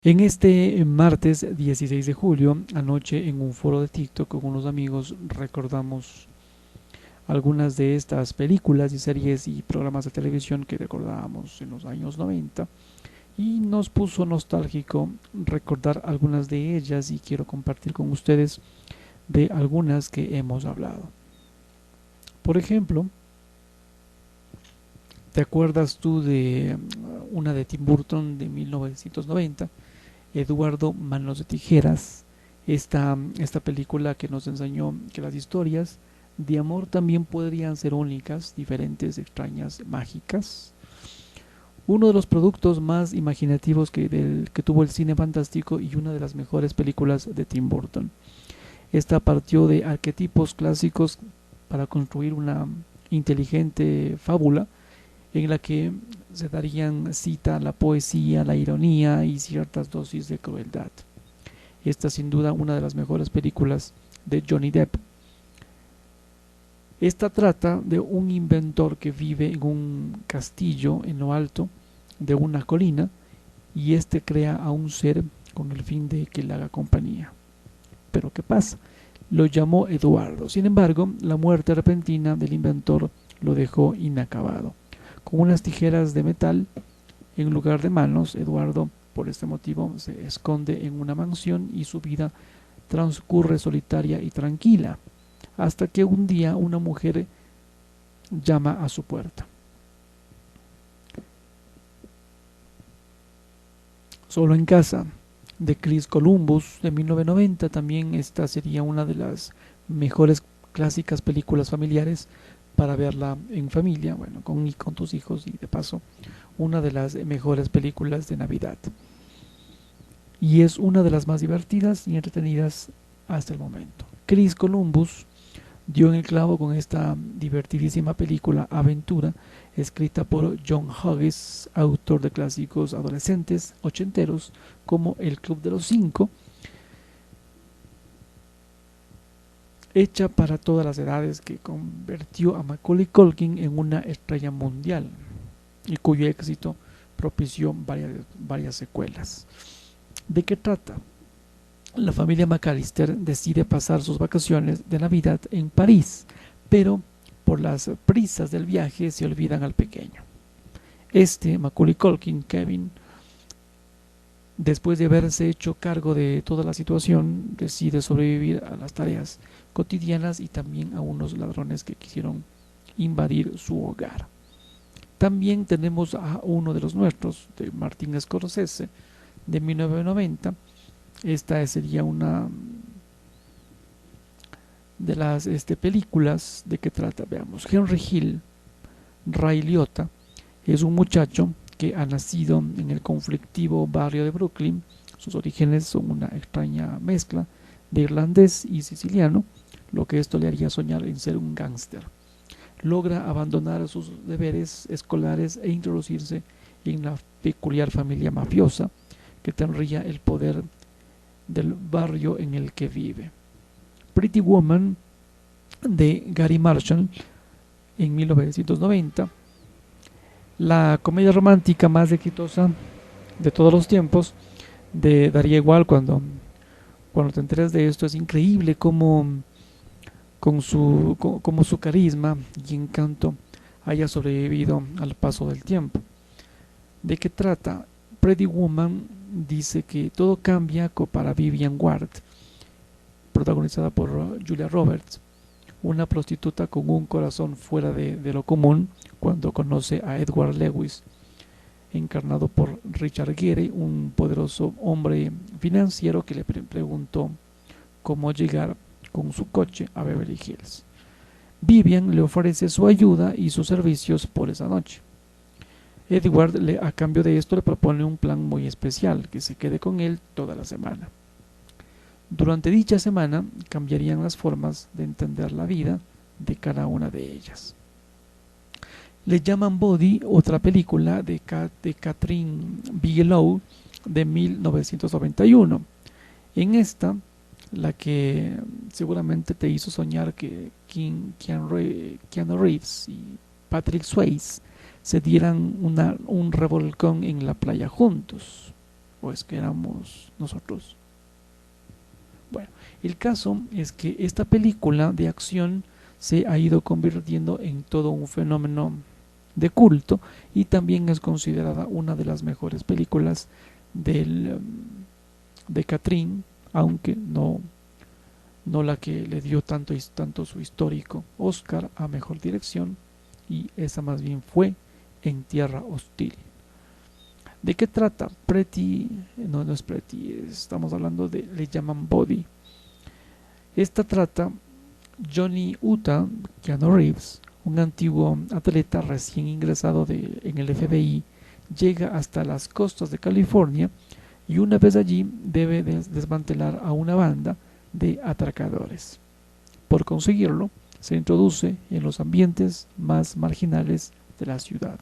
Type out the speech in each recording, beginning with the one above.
En este martes 16 de julio, anoche en un foro de TikTok con unos amigos recordamos algunas de estas películas y series y programas de televisión que recordábamos en los años 90 y nos puso nostálgico recordar algunas de ellas y quiero compartir con ustedes de algunas que hemos hablado. Por ejemplo, ¿te acuerdas tú de una de Tim Burton de 1990? Eduardo Manos de Tijeras, esta película que nos enseñó que las historias de amor también podrían ser únicas, diferentes, extrañas, mágicas. Uno de los productos más imaginativos que tuvo el cine fantástico y una de las mejores películas de Tim Burton. Esta partió de arquetipos clásicos para construir una inteligente fábula en la que se darían cita a la poesía, la ironía y ciertas dosis de crueldad. Esta sin duda una de las mejores películas de Johnny Depp. Esta trata de un inventor que vive en un castillo en lo alto de una colina y este crea a un ser con el fin de que le haga compañía. Pero ¿qué pasa? Lo llamó Eduardo. Sin embargo, la muerte repentina del inventor lo dejó inacabado. Con unas tijeras de metal en lugar de manos, Eduardo, por este motivo, se esconde en una mansión y su vida transcurre solitaria y tranquila, hasta que un día una mujer llama a su puerta. Solo en casa, de Chris Columbus, de 1990, también esta sería una de las mejores clásicas películas familiares para verla en familia, bueno, con tus hijos y de paso una de las mejores películas de Navidad. Y es una de las más divertidas y entretenidas hasta el momento. Chris Columbus dio en el clavo con esta divertidísima película Aventura, escrita por John Hughes, autor de clásicos adolescentes ochenteros como El Club de los Cinco, hecha para todas las edades, que convirtió a Macaulay Culkin en una estrella mundial y cuyo éxito propició varias secuelas. ¿De qué trata? La familia McAllister decide pasar sus vacaciones de Navidad en París, pero por las prisas del viaje se olvidan al pequeño. Macaulay Culkin, Kevin, después de haberse hecho cargo de toda la situación, decide sobrevivir a las tareas cotidianas y también a unos ladrones que quisieron invadir su hogar. También tenemos a uno de los nuestros, de Martin Scorsese, de 1990. Esta sería una de las películas. ¿De qué trata? Veamos. Henry Hill, Ray Liotta, es un muchacho que ha nacido en el conflictivo barrio de Brooklyn. Sus orígenes son una extraña mezcla de irlandés y siciliano, lo que esto le haría soñar en ser un gángster. Logra abandonar sus deberes escolares e introducirse en la peculiar familia mafiosa que tendría el poder del barrio en el que vive. Pretty Woman, de Gary Marshall, en 1990, la comedia romántica más exitosa de todos los tiempos. Daría igual cuando te enteras de esto. Es increíble como su carisma y encanto haya sobrevivido al paso del tiempo. ¿De qué trata? Pretty Woman dice que todo cambia para Vivian Ward, protagonizada por Julia Roberts, una prostituta con un corazón fuera de lo común, cuando conoce a Edward Lewis, encarnado por Richard Gere, un poderoso hombre financiero que le preguntó cómo llegar con su coche a Beverly Hills. Vivian le ofrece su ayuda y sus servicios por esa noche. Edward, a cambio de esto, le propone un plan muy especial: que se quede con él toda la semana. Durante dicha semana cambiarían las formas de entender la vida de cada una de ellas. Le llaman Body, otra película de Catherine Bigelow de 1991. En esta, la que seguramente te hizo soñar que Keanu Reeves y Patrick Swayze se dieran un revolcón en la playa juntos. ¿O es que éramos nosotros? Bueno, el caso es que esta película de acción se ha ido convirtiendo en todo un fenómeno de culto y también es considerada una de las mejores películas de Catherine, aunque no la que le dio tanto su histórico Oscar a mejor dirección, y esa más bien fue En Tierra Hostil. ¿De qué trata? Pretty, no es Pretty, estamos hablando de Le llaman Body. Esta trata Johnny Utah, Keanu Reeves, un antiguo atleta recién ingresado en el FBI, llega hasta las costas de California y una vez allí debe desmantelar a una banda de atracadores. Por conseguirlo, se introduce en los ambientes más marginales de la ciudad,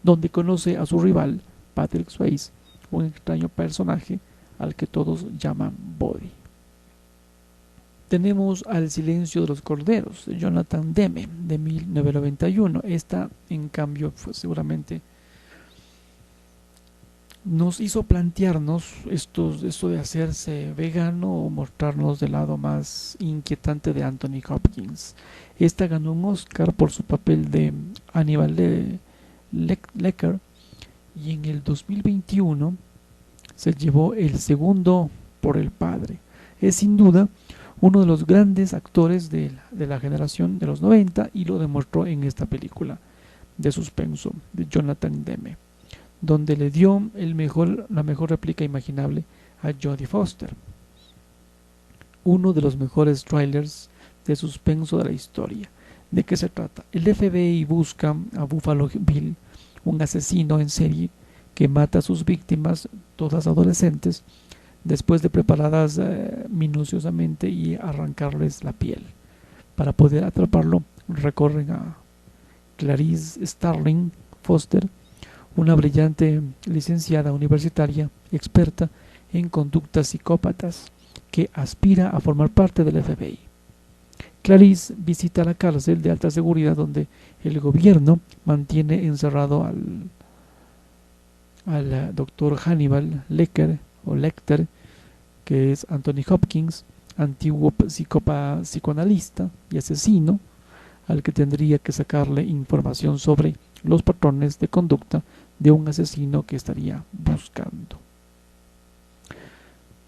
donde conoce a su rival, Patrick Swayze, un extraño personaje al que todos llaman Body. Tenemos Al silencio de los corderos, de Jonathan Demme, de 1991. Esta, en cambio, seguramente nos hizo plantearnos esto de hacerse vegano o mostrarnos del lado más inquietante de Anthony Hopkins. Esta ganó un Oscar por su papel de Hannibal Lecter y en el 2021 se llevó el segundo por El Padre. Es sin duda uno de los grandes actores de la generación de los 90 y lo demostró en esta película de suspenso de Jonathan Demme, donde le dio la mejor réplica imaginable a Jodie Foster. Uno de los mejores trailers de suspenso de la historia. ¿De qué se trata? El FBI busca a Buffalo Bill, un asesino en serie que mata a sus víctimas, todas adolescentes, después de preparadas minuciosamente y arrancarles la piel. Para poder atraparlo, recorren a Clarice Starling Foster, una brillante licenciada universitaria experta en conductas psicópatas que aspira a formar parte del FBI. Clarice visita la cárcel de alta seguridad donde el gobierno mantiene encerrado al doctor Hannibal Lecter, que es Anthony Hopkins, antiguo psicoanalista y asesino, al que tendría que sacarle información sobre los patrones de conducta de un asesino que estaría buscando.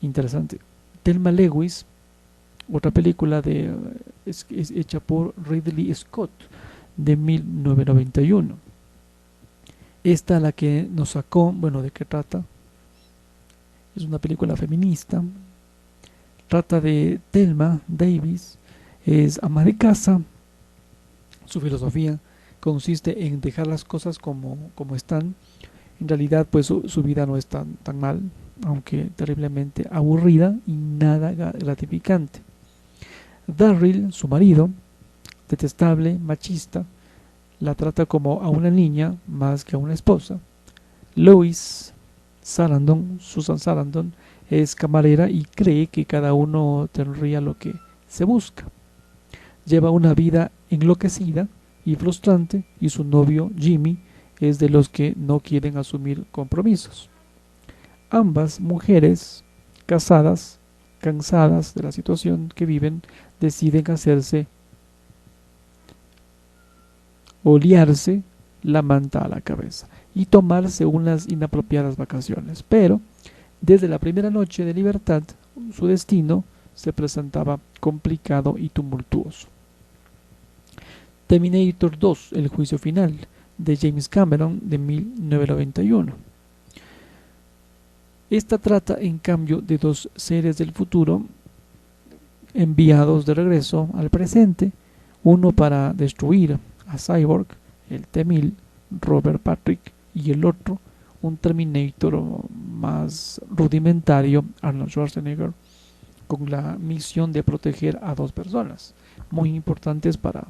Interesante. Thelma Lewis, otra película es hecha por Ridley Scott de 1991. Esta la que nos sacó, bueno, ¿de qué trata? Es una película feminista. Trata de Thelma Davis, es ama de casa. Su filosofía consiste en dejar las cosas como están. En realidad, pues su vida no es tan mal, aunque terriblemente aburrida y nada gratificante. Darryl, su marido, detestable, machista, la trata como a una niña más que a una esposa. Susan Sarandon, es camarera y cree que cada uno tendría lo que se busca. Lleva una vida enloquecida y frustrante y su novio Jimmy es de los que no quieren asumir compromisos. Ambas mujeres casadas, cansadas de la situación que viven, deciden hacerse o liarse la manta a la cabeza y tomarse unas inapropiadas vacaciones. Pero desde la primera noche de libertad, su destino se presentaba complicado y tumultuoso. Terminator 2, El juicio final, de James Cameron, de 1991. Esta trata, en cambio, de dos seres del futuro enviados de regreso al presente, uno para destruir a Cyborg, el T-1000, Robert Patrick, y el otro, un Terminator más rudimentario, Arnold Schwarzenegger, con la misión de proteger a dos personas muy importantes para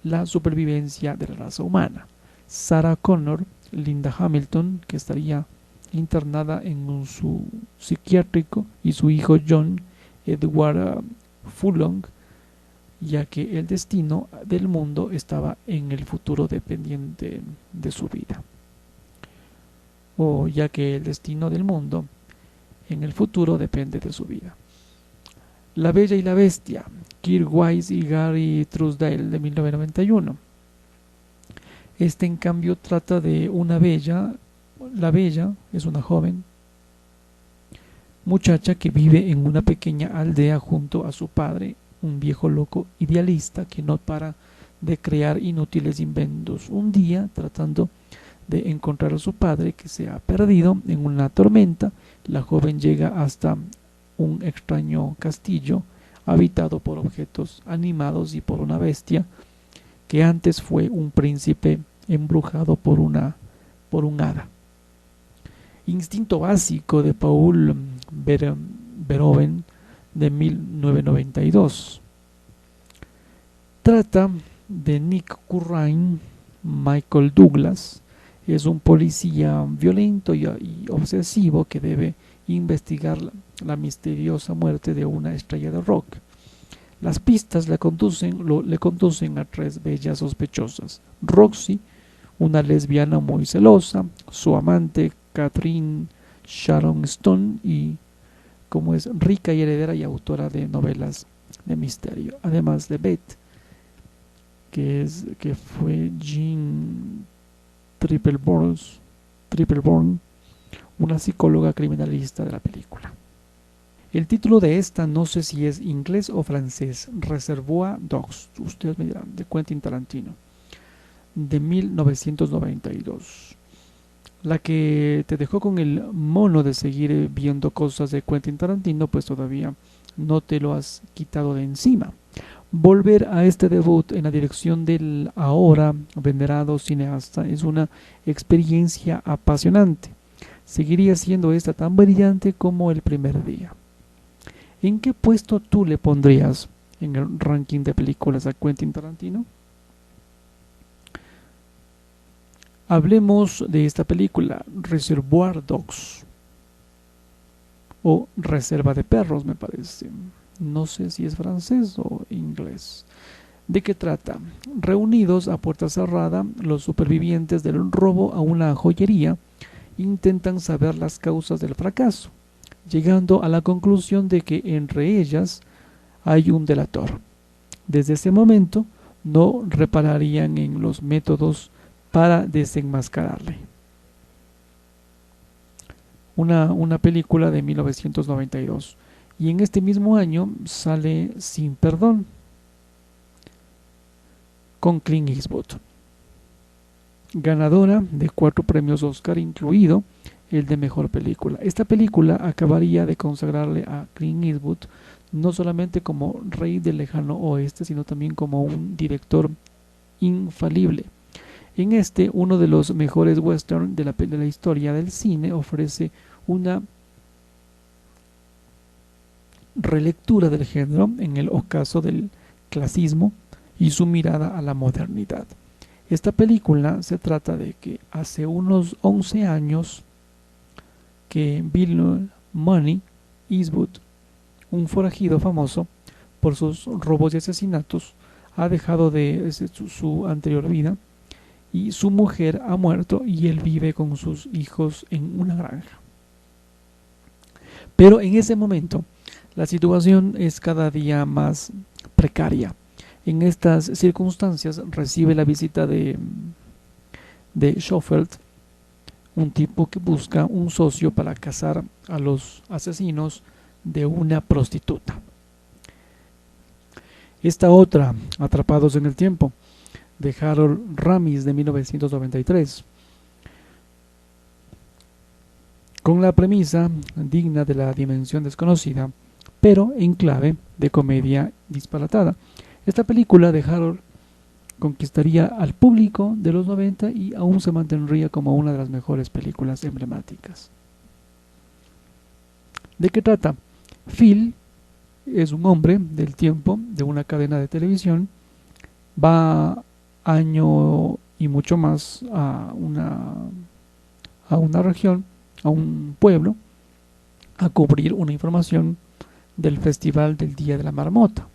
la supervivencia de la raza humana: Sarah Connor, Linda Hamilton, que estaría internada en su psiquiátrico, y su hijo John Edward Furlong, ya que el destino del mundo estaba en el futuro dependiente de su vida, o ya que el destino del mundo en el futuro depende de su vida. La Bella y la Bestia, Kirk Wise y Gary Truesdale, de 1991. Este, en cambio, trata de una bella. La bella es una joven muchacha que vive en una pequeña aldea junto a su padre, un viejo loco idealista que no para de crear inútiles inventos. Un día, tratando de encontrar a su padre que se ha perdido en una tormenta, la joven llega hasta un extraño castillo habitado por objetos animados y por una bestia que antes fue un príncipe embrujado por un hada. Instinto básico, de Paul Verhoeven, de 1992. Trata de Nick Curran. Michael Douglas es un policía violento y obsesivo que debe investigar la misteriosa muerte de una estrella de rock. Las pistas le conducen a tres bellas sospechosas: Roxy, una lesbiana muy celosa; su amante, Catherine Sharon Stone, y como es rica y heredera y autora de novelas de misterio, además de Beth, que fue Jean Tripleborn, una psicóloga criminalista de la película. El título de esta no sé si es inglés o francés: Reservoir Dogs, ustedes me dirán, de Quentin Tarantino, de 1992. La que te dejó con el mono de seguir viendo cosas de Quentin Tarantino, pues todavía no te lo has quitado de encima. Volver a este debut en la dirección del ahora venerado cineasta es una experiencia apasionante. Seguiría siendo esta tan brillante como el primer día. ¿En qué puesto tú le pondrías en el ranking de películas a Quentin Tarantino? Hablemos de esta película, Reservoir Dogs, o Reserva de Perros, me parece. No sé si es francés o inglés. ¿De qué trata? Reunidos a puerta cerrada, los supervivientes del robo a una joyería intentan saber las causas del fracaso, llegando a la conclusión de que entre ellas hay un delator. Desde ese momento no repararían en los métodos para desenmascararle. Una película de 1992. Y en este mismo año sale Sin Perdón, con Clint Eastwood, ganadora de 4 premios Oscar, incluido el de mejor película. Esta película acabaría de consagrarle a Clint Eastwood no solamente como rey del lejano oeste, sino también como un director infalible. En este, uno de los mejores western de la historia del cine, ofrece una relectura del género en el ocaso del clasismo y su mirada a la modernidad. Esta película se trata de que hace unos 11 años que Bill Money Eastwood, un forajido famoso por sus robos y asesinatos, ha dejado de su anterior vida, y su mujer ha muerto y él vive con sus hijos en una granja. Pero en ese momento la situación es cada día más precaria. En estas circunstancias recibe la visita de Schofield, un tipo que busca un socio para cazar a los asesinos de una prostituta. Esta otra, Atrapados en el tiempo, de Harold Ramis, de 1993, con la premisa digna de La dimensión desconocida, pero en clave de comedia disparatada. Esta película de Harold conquistaría al público de los 90 y aún se mantendría como una de las mejores películas emblemáticas. ¿De qué trata? Phil es un hombre del tiempo de una cadena de televisión. Va año y mucho más a una región, a un pueblo, a cubrir una información del Festival del Día de la Marmota.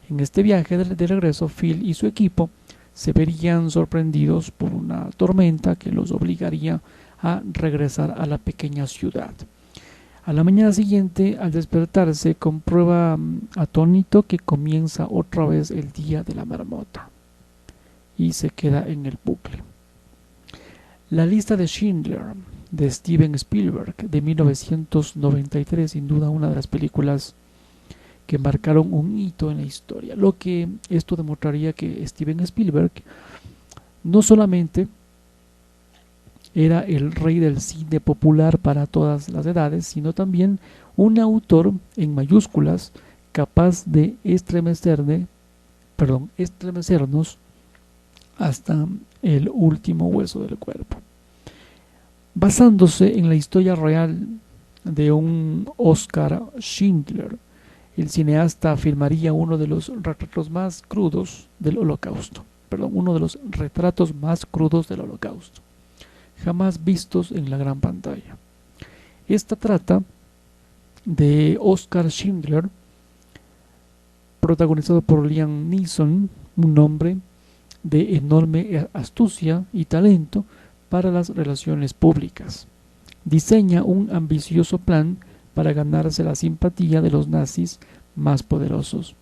En este viaje de regreso, Phil y su equipo se verían sorprendidos por una tormenta que los obligaría a regresar a la pequeña ciudad. A la mañana siguiente, al despertarse, comprueba atónito que comienza otra vez el día de la marmota y se queda en el bucle. La lista de Schindler de Steven Spielberg de 1993, sin duda una de las películas que marcaron un hito en la historia. Lo que esto demostraría que Steven Spielberg no solamente era el rey del cine popular para todas las edades, sino también un autor en mayúsculas capaz de estremecernos hasta el último hueso del cuerpo. Basándose en la historia real de un Oskar Schindler, el cineasta filmaría uno de los retratos más crudos del Holocausto. Uno de los retratos más crudos del Holocausto, jamás vistos en la gran pantalla. Esta trata de Oskar Schindler, protagonizado por Liam Neeson, un hombre de enorme astucia y talento para las relaciones públicas. Diseña un ambicioso plan para ganarse la simpatía de los nazis más poderosos.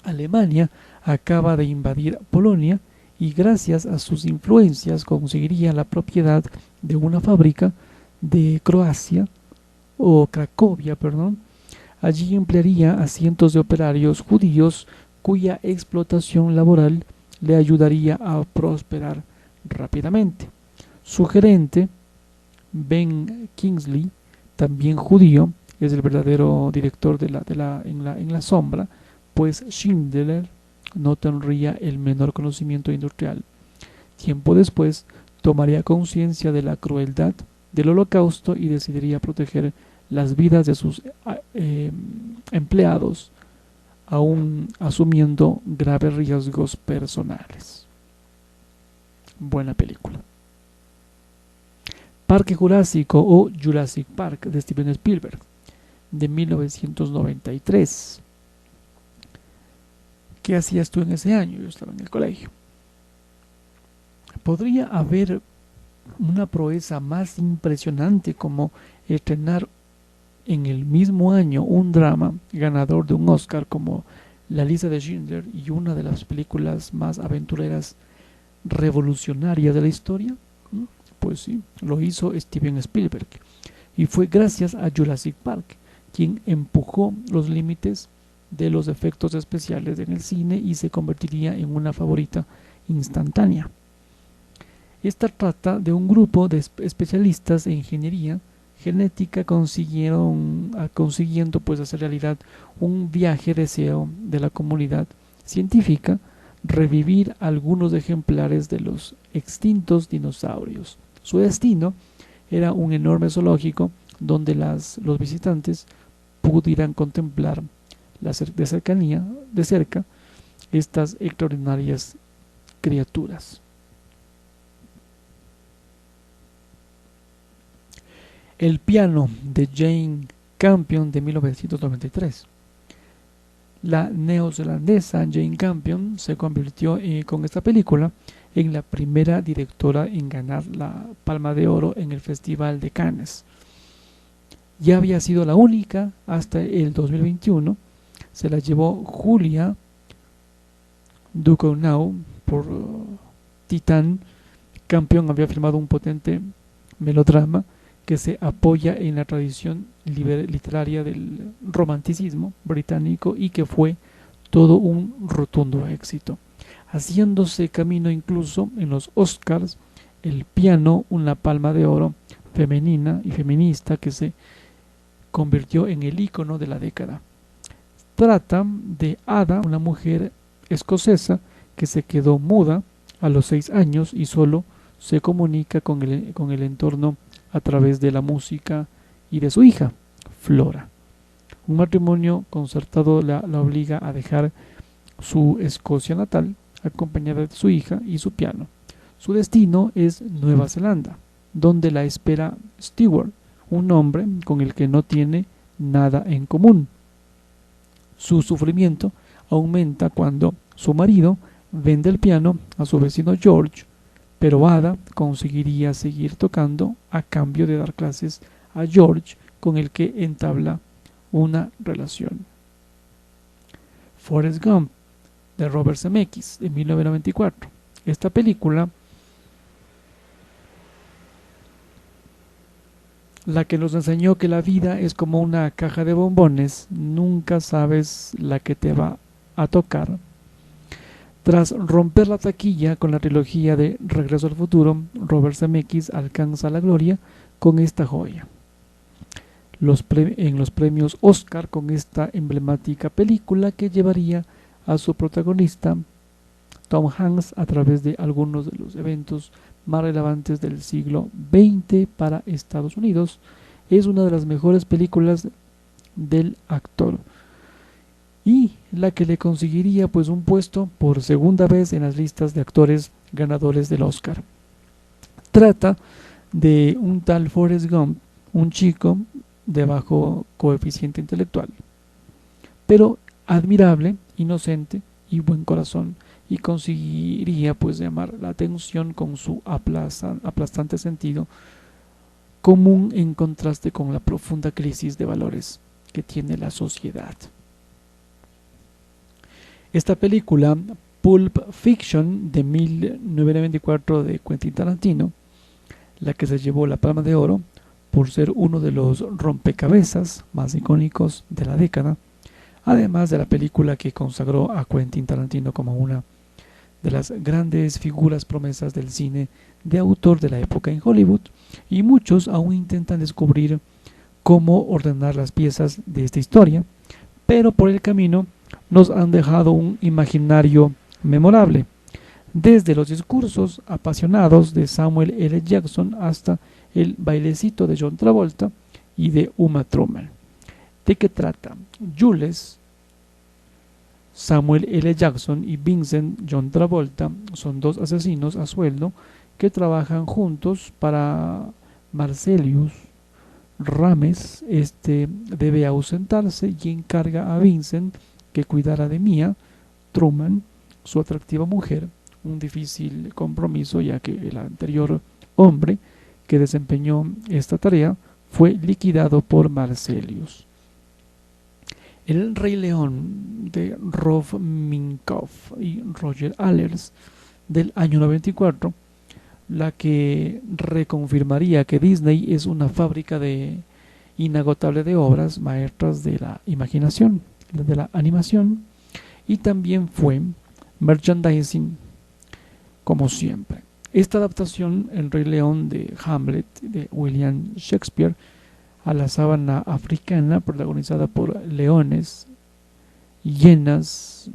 Alemania acaba de invadir Polonia y gracias a sus influencias conseguiría la propiedad de una fábrica de Cracovia. Allí emplearía a cientos de operarios judíos cuya explotación laboral le ayudaría a prosperar rápidamente. Su gerente, Ben Kingsley, también judío, es el verdadero director en la sombra, pues Schindler no tendría el menor conocimiento industrial. Tiempo después, tomaría conciencia de la crueldad del Holocausto y decidiría proteger las vidas de sus empleados, aún asumiendo graves riesgos personales. Buena película. Parque Jurásico o Jurassic Park de Steven Spielberg de 1993. ¿Qué hacías tú en ese año? Yo estaba en el colegio. ¿Podría haber una proeza más impresionante como estrenar en el mismo año un drama ganador de un Oscar como La lista de Schindler y una de las películas más aventureras revolucionarias de la historia? Pues sí, lo hizo Steven Spielberg y fue gracias a Jurassic Park quien empujó los límites de los efectos especiales en el cine y se convertiría en una favorita instantánea. Esta trata de un grupo de especialistas en ingeniería genética consiguiendo pues hacer realidad un viaje deseo de la comunidad científica, revivir algunos ejemplares de los extintos dinosaurios. Su destino era un enorme zoológico donde los visitantes pudieran contemplar de cerca estas extraordinarias criaturas. El piano de Jane Campion de 1993. La neozelandesa Jane Campion se convirtió con esta película en la primera directora en ganar la Palma de Oro en el Festival de Cannes. Ya había sido la única hasta el 2021. Se la llevó Julia Ducournau por Titán. Campion había filmado un potente melodrama que se apoya en la tradición literaria del romanticismo británico y que fue todo un rotundo éxito, haciéndose camino incluso en los Oscars. El piano, una palma de oro femenina y feminista que se convirtió en el ícono de la década. Trata de Ada, una mujer escocesa que se quedó muda a los 6 años y solo se comunica con el entorno a través de la música y de su hija, Flora. Un matrimonio concertado la obliga a dejar su Escocia natal, acompañada de su hija y su piano. Su destino es Nueva Zelanda, donde la espera Stewart, un hombre con el que no tiene nada en común. Su sufrimiento aumenta cuando su marido vende el piano a su vecino George, pero Ada conseguiría seguir tocando a cambio de dar clases a George con el que entabla una relación. Forrest Gump, de Robert Zemeckis, de 1994. Esta película, la que nos enseñó que la vida es como una caja de bombones, nunca sabes la que te va a tocar. Tras romper la taquilla con la trilogía de Regreso al Futuro, Robert Zemeckis alcanza la gloria con esta joya. En los premios Oscar con esta emblemática película que llevaría a su protagonista Tom Hanks a través de algunos de los eventos más relevantes del siglo XX para Estados Unidos. Es una de las mejores películas del actor y la que le conseguiría pues un puesto por segunda vez en las listas de actores ganadores del Oscar. Trata de un tal Forrest Gump, un chico de bajo coeficiente intelectual, pero admirable, inocente y buen corazón, y conseguiría pues llamar la atención con su aplastante sentido común en contraste con la profunda crisis de valores que tiene la sociedad. Esta película, Pulp Fiction, de 1994 de Quentin Tarantino, la que se llevó la Palma de Oro por ser uno de los rompecabezas más icónicos de la década, además de la película que consagró a Quentin Tarantino como una de las grandes figuras promesas del cine de autor de la época en Hollywood, y muchos aún intentan descubrir cómo ordenar las piezas de esta historia, pero por el camino nos han dejado un imaginario memorable, desde los discursos apasionados de Samuel L. Jackson hasta el bailecito de John Travolta y de Uma Thurman. ¿De qué trata? Jules, Samuel L. Jackson y Vincent John Travolta son dos asesinos a sueldo que trabajan juntos para Marcellus Rames. Este debe ausentarse y encarga a Vincent que cuidara de Mia Truman, su atractiva mujer, un difícil compromiso ya que el anterior hombre que desempeñó esta tarea fue liquidado por Marcellus. El Rey León, de Rob Minkoff y Roger Allers, del año 94, la que reconfirmaría que Disney es una fábrica inagotable de obras maestras de la imaginación, de la animación, y también fue merchandising como siempre. Esta adaptación, El Rey León de Hamlet de William Shakespeare, a la sabana africana, protagonizada por leones, hienas,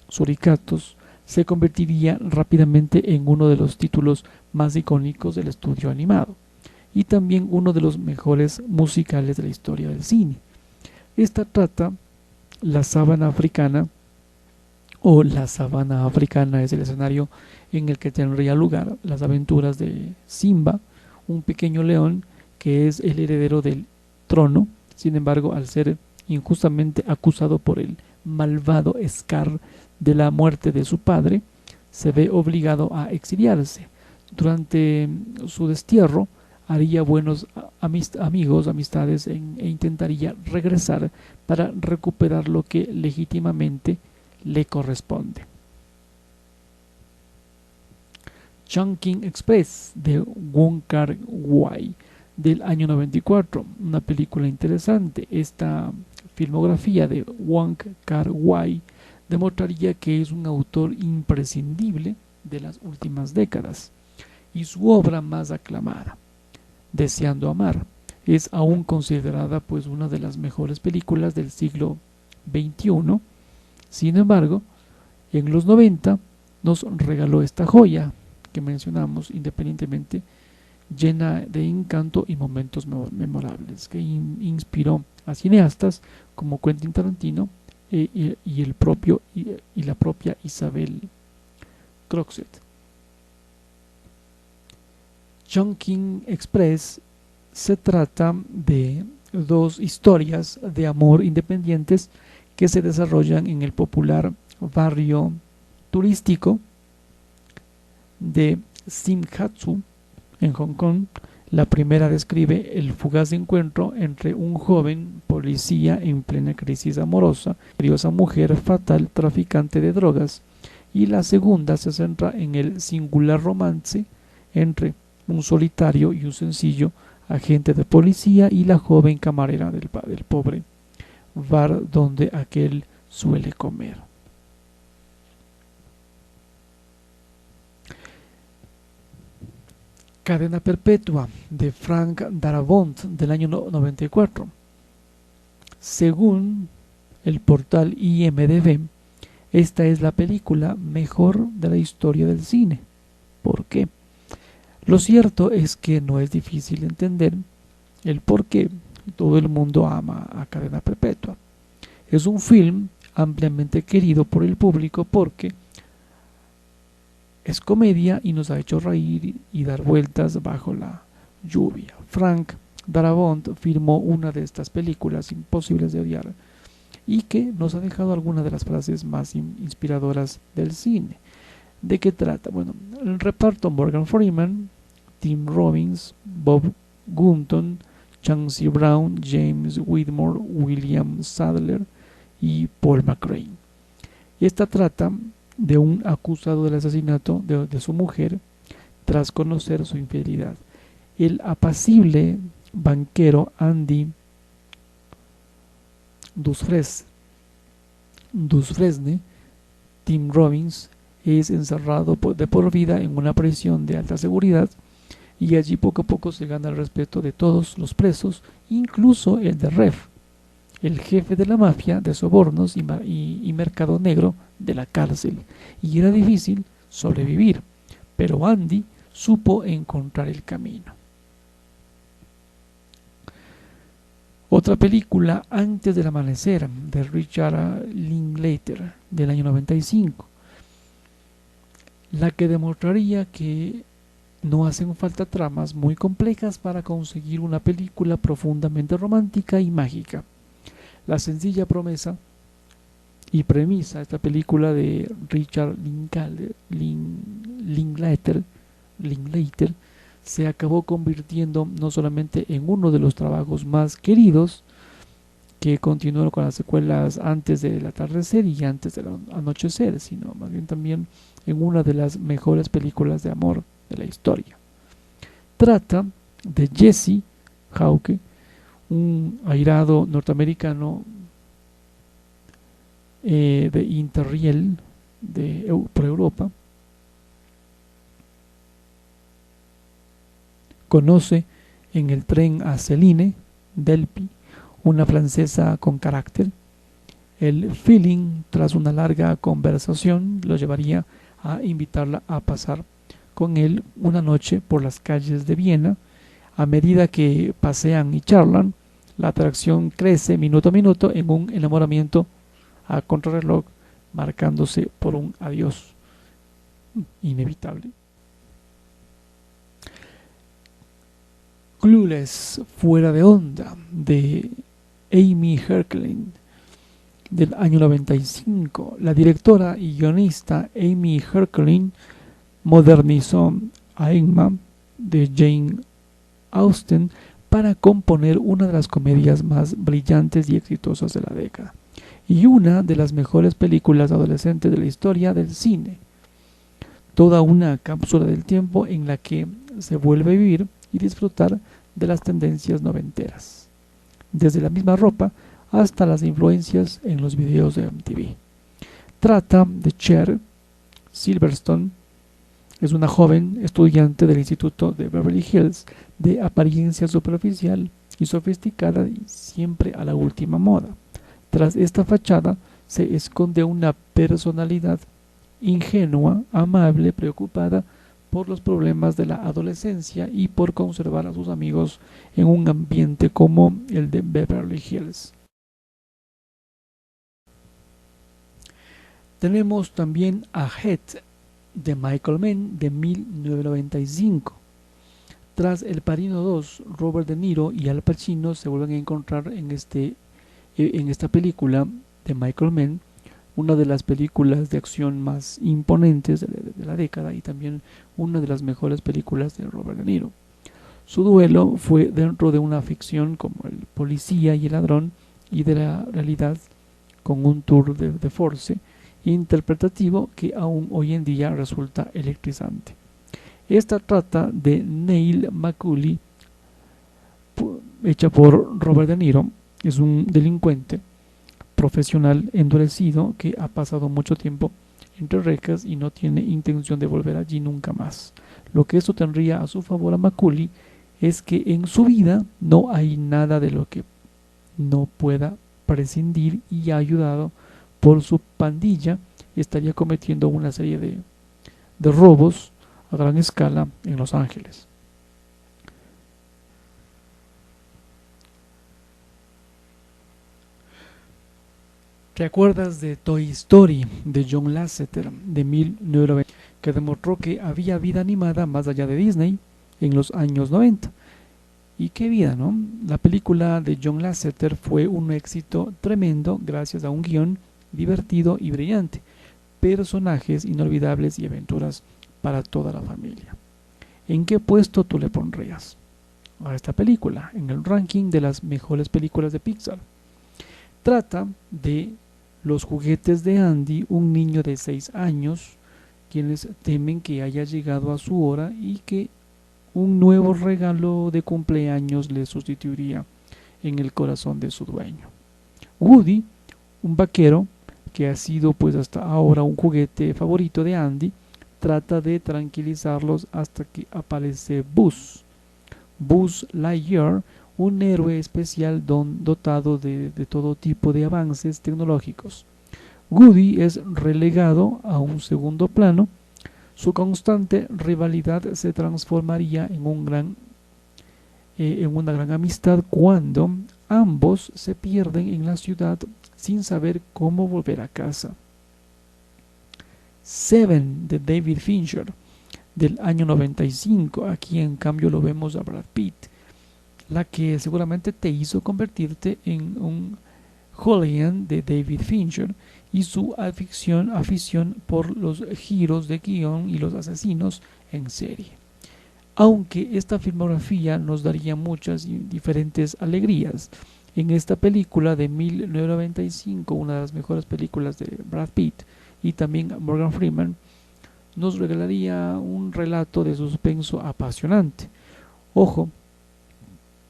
suricatos, se convertiría rápidamente en uno de los títulos más icónicos del estudio animado y también uno de los mejores musicales de la historia del cine. Esta trata la sabana africana, o la sabana africana es el escenario en el que tendría lugar las aventuras de Simba, un pequeño león que es el heredero del trono. Sin embargo, al ser injustamente acusado por el malvado Scar de la muerte de su padre, se ve obligado a exiliarse. Durante su destierro haría buenos amistades e intentaría regresar para recuperar lo que legítimamente le corresponde. Chungking Express, de Wong Kar-wai, del año 94, una película interesante. Esta filmografía de Wong Kar-wai demostraría que es un autor imprescindible de las últimas décadas, y su obra más aclamada, Deseando Amar, es aún considerada pues una de las mejores películas del siglo XXI. Sin embargo, en los 90 nos regaló esta joya que mencionamos, independientemente, llena de encanto y momentos memorables, que inspiró a cineastas como Quentin Tarantino y la propia Isabel Croxet. Chungking Express se trata de dos historias de amor independientes que se desarrollan en el popular barrio turístico de Simhatsu en Hong Kong, La primera describe el fugaz encuentro entre un joven policía en plena crisis amorosa, misteriosa mujer fatal traficante de drogas, y la segunda se centra en el singular romance entre un solitario y un sencillo agente de policía y la joven camarera del pobre bar donde aquel suele comer. Cadena Perpetua de Frank Darabont del año 94. Según el portal IMDb, esta es la película mejor de la historia del cine. ¿Por qué? Lo cierto es que no es difícil entender el por qué todo el mundo ama a Cadena Perpetua. Es un film ampliamente querido por el público porque es comedia y nos ha hecho reír y dar vueltas bajo la lluvia. Frank Darabont firmó una de estas películas imposibles de odiar y que nos ha dejado algunas de las frases más inspiradoras del cine. ¿De qué trata? Bueno, el reparto: Morgan Freeman, Tim Robbins, Bob Gunton, Chancey Brown, James Whitmore, William Sadler y Paul McCrane. Esta trata de un acusado del asesinato de su mujer tras conocer su infidelidad. El apacible banquero Andy Dufresne, Tim Robbins, es encerrado de por vida en una prisión de alta seguridad y allí poco a poco se gana el respeto de todos los presos, incluso el de Ref, el jefe de la mafia de sobornos y mercado negro de la cárcel, y era difícil sobrevivir, pero Andy supo encontrar el camino. Otra película, Antes del amanecer, de Richard Linklater, del año 95, la que demostraría que no hacen falta tramas muy complejas para conseguir una película profundamente romántica y mágica. La sencilla promesa y premisa de esta película de Richard Linklater se acabó convirtiendo no solamente en uno de los trabajos más queridos, que continuó con las secuelas Antes del atardecer y Antes del anochecer, sino más bien también en una de las mejores películas de amor de la historia. Trata de Jesse Hawke, un airado norteamericano de Interrail por Europa. Conoce en el tren a Céline Delpy, una francesa con carácter. El feeling, tras una larga conversación, lo llevaría a invitarla a pasar con él una noche por las calles de Viena. A medida que pasean y charlan, la atracción crece minuto a minuto en un enamoramiento a contrarreloj, marcándose por un adiós inevitable. Clueless, Fuera de onda, de Amy Heckerling, del año 95. La directora y guionista Amy Heckerling modernizó a Emma, de Jane Austen, para componer una de las comedias más brillantes y exitosas de la década y una de las mejores películas adolescentes de la historia del cine. Toda una cápsula del tiempo en la que se vuelve a vivir y disfrutar de las tendencias noventeras, desde la misma ropa hasta las influencias en los videos de MTV. Trata de Cher Silverstone. Es una joven estudiante del Instituto de Beverly Hills, de apariencia superficial y sofisticada y siempre a la última moda. Tras esta fachada se esconde una personalidad ingenua, amable, preocupada por los problemas de la adolescencia y por conservar a sus amigos en un ambiente como el de Beverly Hills. Tenemos también a Heat, de Michael Mann, de 1995. Tras El Padrino 2, Robert De Niro y Al Pacino se vuelven a encontrar en esta película de Michael Mann, una de las películas de acción más imponentes de la década y también una de las mejores películas de Robert De Niro. Su duelo fue dentro de una ficción como el policía y el ladrón, y de la realidad con un tour de force interpretativo que aún hoy en día resulta electrizante. Esta trata de Neil McCauley, hecha por Robert De Niro. Es un delincuente profesional endurecido que ha pasado mucho tiempo entre rejas y no tiene intención de volver allí nunca más. Lo que esto tendría a su favor a Macaulay es que en su vida no hay nada de lo que no pueda prescindir, y ayudado por su pandilla estaría cometiendo una serie de robos a gran escala en Los Ángeles. ¿Te acuerdas de Toy Story de John Lasseter de 1990, que demostró que había vida animada más allá de Disney en los años 90? Y qué vida, ¿no? La película de John Lasseter fue un éxito tremendo gracias a un guión divertido y brillante, personajes inolvidables y aventuras para toda la familia. ¿En qué puesto tú le pondrías a esta película en el ranking de las mejores películas de Pixar? Trata de los juguetes de Andy, un niño de 6 años, quienes temen que haya llegado a su hora y que un nuevo regalo de cumpleaños le sustituiría en el corazón de su dueño. Woody, un vaquero que ha sido pues hasta ahora un juguete favorito de Andy, trata de tranquilizarlos hasta que aparece Buzz Lightyear, un héroe especial dotado de todo tipo de avances tecnológicos. Woody es relegado a un segundo plano. Su constante rivalidad se transformaría en una gran amistad cuando ambos se pierden en la ciudad sin saber cómo volver a casa. Seven de David Fincher del año 95, aquí en cambio lo vemos a Brad Pitt, la que seguramente te hizo convertirte en un hooligan de David Fincher, y su afición por los giros de guión y los asesinos en serie. Aunque esta filmografía nos daría muchas y diferentes alegrías, en esta película de 1995, una de las mejores películas de Brad Pitt y también Morgan Freeman, nos regalaría un relato de suspenso apasionante. Ojo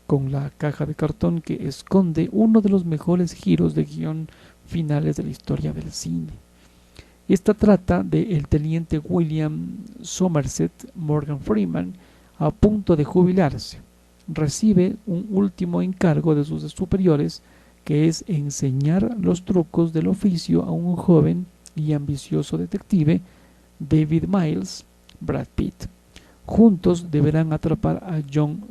con la caja de cartón que esconde uno de los mejores giros de guión finales de la historia del cine. Esta trata de el teniente William Somerset Morgan Freeman, a punto de jubilarse. Recibe un último encargo de sus superiores, que es enseñar los trucos del oficio a un joven y ambicioso detective, David Miles, Brad Pitt. Juntos deberán atrapar a John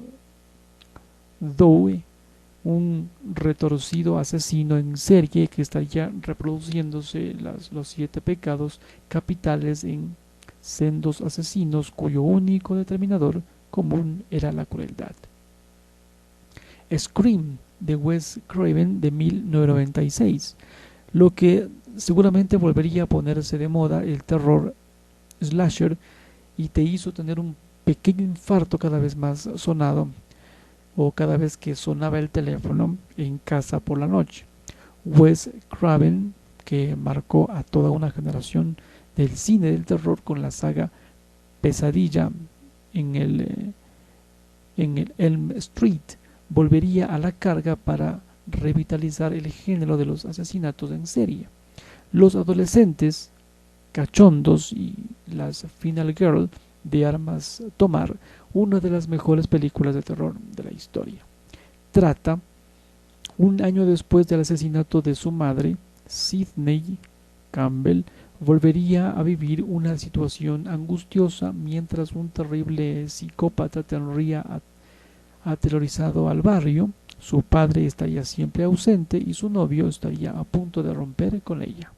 Doe, un retorcido asesino en serie que estaría reproduciéndose los 7 pecados capitales en sendos asesinos cuyo único determinador común era la crueldad. Scream de Wes Craven de 1996, lo que seguramente volvería a ponerse de moda el terror slasher y te hizo tener un pequeño infarto cada vez más sonado, o cada vez que sonaba el teléfono en casa por la noche. Wes Craven, que marcó a toda una generación del cine del terror con la saga Pesadilla en el Elm Street, volvería a la carga para revitalizar el género de los asesinatos en serie. Los adolescentes cachondos y las Final Girl de Armas Tomar, una de las mejores películas de terror de la historia. Trata, un año después del asesinato de su madre, Sidney Campbell volvería a vivir una situación angustiosa mientras un terrible psicópata tendría aterrorizado al barrio. Su padre estaría siempre ausente y su novio estaría a punto de romper con ella.